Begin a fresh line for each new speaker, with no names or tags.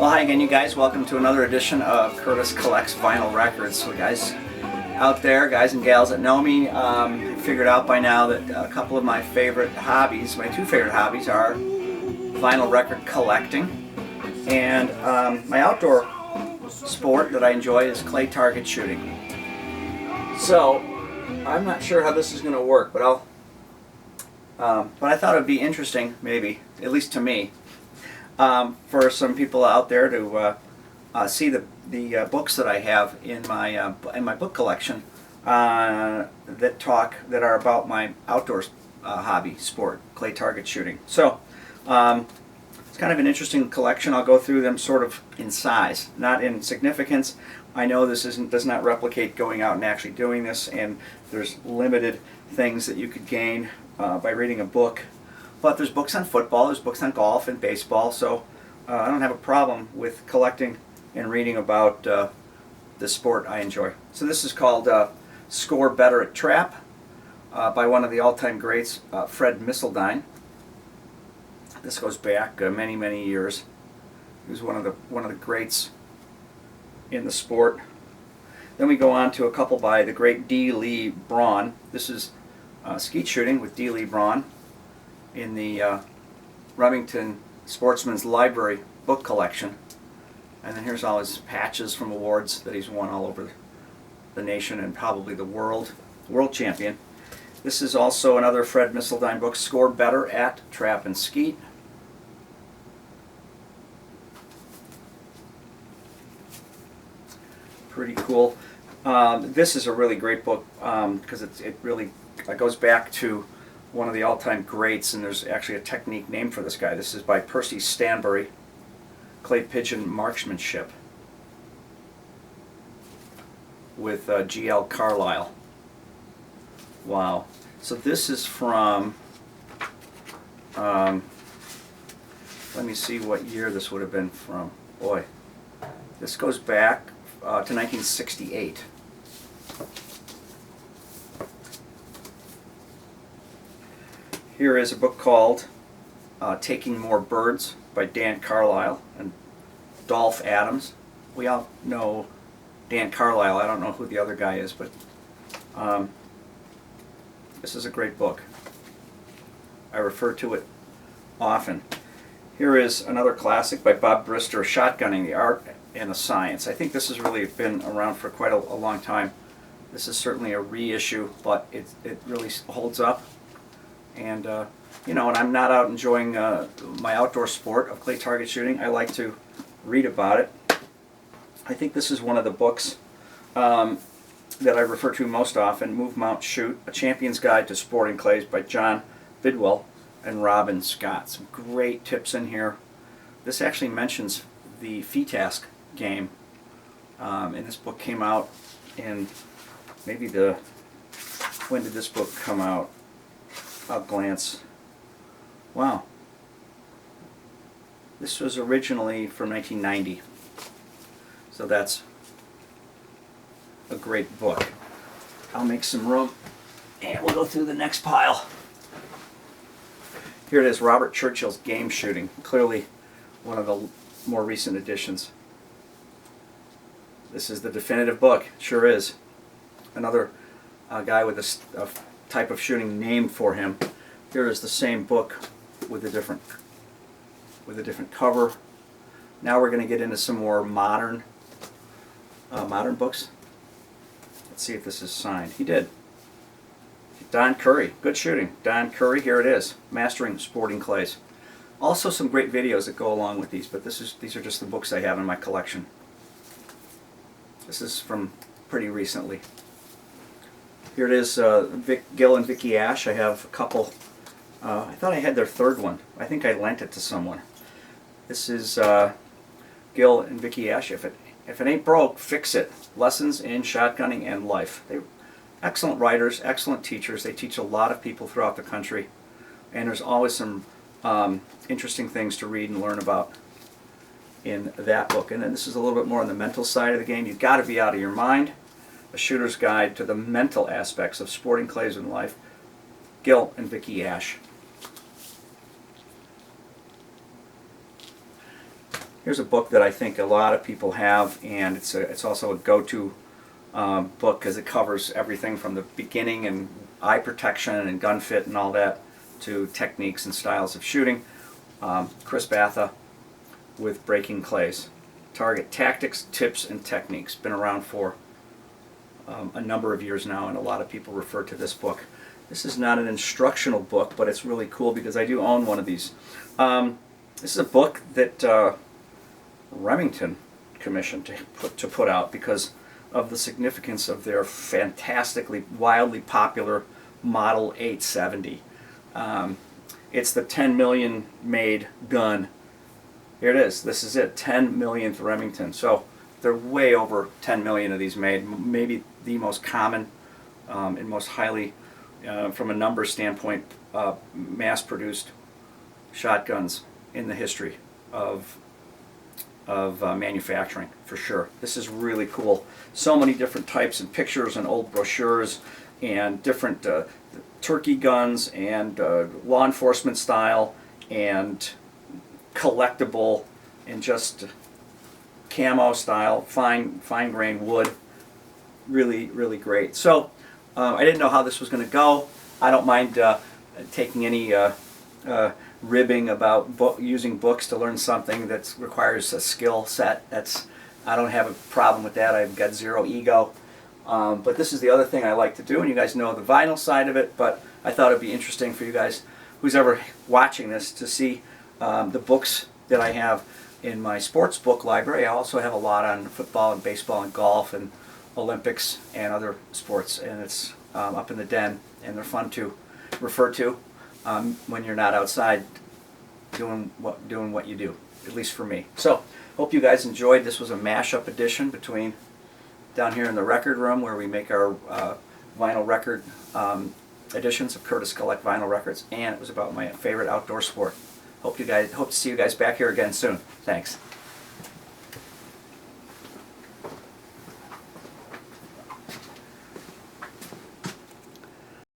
Well, hi again, you guys. Welcome to another edition of Curtis Collects Vinyl Records. So, guys out there, guys and gals that know me, figured out by now that a couple of my favorite hobbies, my two favorite hobbies, are vinyl record collecting and my outdoor sport that I enjoy is clay target shooting. So, I'm not sure how this is going to work, but I thought it would be interesting, maybe, at least to me, for some people out there to see the books that I have in my book collection that are about my outdoor hobby sport, clay target shooting. So it's kind of an interesting collection. I'll go through them sort of in size, not in significance. I know this does not replicate going out and actually doing this, and there's limited things that you could gain by reading a book. But there's books on football, there's books on golf and baseball, so I don't have a problem with collecting and reading about the sport I enjoy. So this is called Score Better at Trap by one of the all-time greats, Fred Missildine. This goes back many, many years. He was one of the greats in the sport. Then we go on to a couple by the great D. Lee Braun. This is skeet shooting with D. Lee Braun in the Remington Sportsman's Library book collection. And then here's all his patches from awards that he's won all over the nation and probably the world champion. This is also another Fred Missildine book, Score Better at Trap and Skeet. Pretty cool. This is a really great book because it really goes back to one of the all-time greats, and there's actually a technique named for this guy. This is by Percy Stanbury, Clay Pigeon Marksmanship, with G.L. Carlisle. Wow. So this is from, let me see what year this would have been from. Boy, this goes back to 1968. Here is a book called Taking More Birds by Dan Carlisle and Dolph Adams. We all know Dan Carlisle. I don't know who the other guy is, but this is a great book. I refer to it often. Here is another classic by Bob Brister, Shotgunning, the Art and the Science. I think this has really been around for quite a long time. This is certainly a reissue, but it really holds up. And you know, when I'm not out enjoying my outdoor sport of clay target shooting, I like to read about it. I think this is one of the books that I refer to most often, Move, Mount, Shoot, A Champion's Guide to Sporting Clays by John Bidwell and Robin Scott. Some great tips in here. This actually mentions the FITASC game, and this book came out in maybe when did this book come out? I'll glance. Wow. This was originally from 1990. So that's a great book. I'll make some room and we'll go through the next pile. Here it is, Robert Churchill's Game Shooting. Clearly one of the more recent editions. This is the definitive book. Sure is. Another guy with a type of shooting named for him. Here is the same book with a different cover. Now we're going to get into some more modern books. Let's see if this is signed. He did. Don Curry, Good Shooting. Don Curry, here it is, Mastering Sporting Clays. Also some great videos that go along with these, but these are just the books I have in my collection. This is from pretty recently. Here it is, Gil and Vicki Ash. I have a couple. I thought I had their third one. I think I lent it to someone. This is Gil and Vicki Ash. If it ain't broke, fix it. Lessons in Shotgunning and Life. They're excellent writers, excellent teachers. They teach a lot of people throughout the country, and there's always some interesting things to read and learn about in that book. And then this is a little bit more on the mental side of the game. You've got to be out of your mind. A Shooter's Guide to the Mental Aspects of Sporting Clays and Life. Gil and Vicki Ash. Here's a book that I think a lot of people have, and it's also a go-to book because it covers everything from the beginning and eye protection and gun fit and all that to techniques and styles of shooting. Chris Batha with Breaking Clays. Target Tactics, Tips, and Techniques. Been around for a number of years now, and a lot of people refer to this book. This is not an instructional book, but it's really cool because I do own one of these. This is a book that Remington commissioned to put out because of the significance of their fantastically, wildly popular Model 870. It's the 10 million made gun. Here it is. This is it. 10 millionth Remington. So they're way over 10 million of these made. Maybe the most common and most highly, from a number standpoint, mass-produced shotguns in the history of manufacturing, for sure. This is really cool. So many different types and pictures and old brochures and different turkey guns and law enforcement style and collectible and just camo style, fine grain wood. Really, really great. So I didn't know how this was going to go. I don't mind taking any ribbing about using books to learn something that requires a skill set. I don't have a problem with that. I've got zero ego. But this is the other thing I like to do, and you guys know the vinyl side of it, but I thought it'd be interesting for you guys, who's ever watching this, to see the books that I have in my sports book library. I also have a lot on football and baseball and golf and Olympics and other sports, and it's up in the den, and they're fun to refer to when you're not outside doing what you do, at least for me. So, hope you guys enjoyed. This was a mashup edition between down here in the record room where we make our vinyl record editions of Curtis Collect vinyl records, and it was about my favorite outdoor sport. Hope to see you guys back here again soon. Thanks.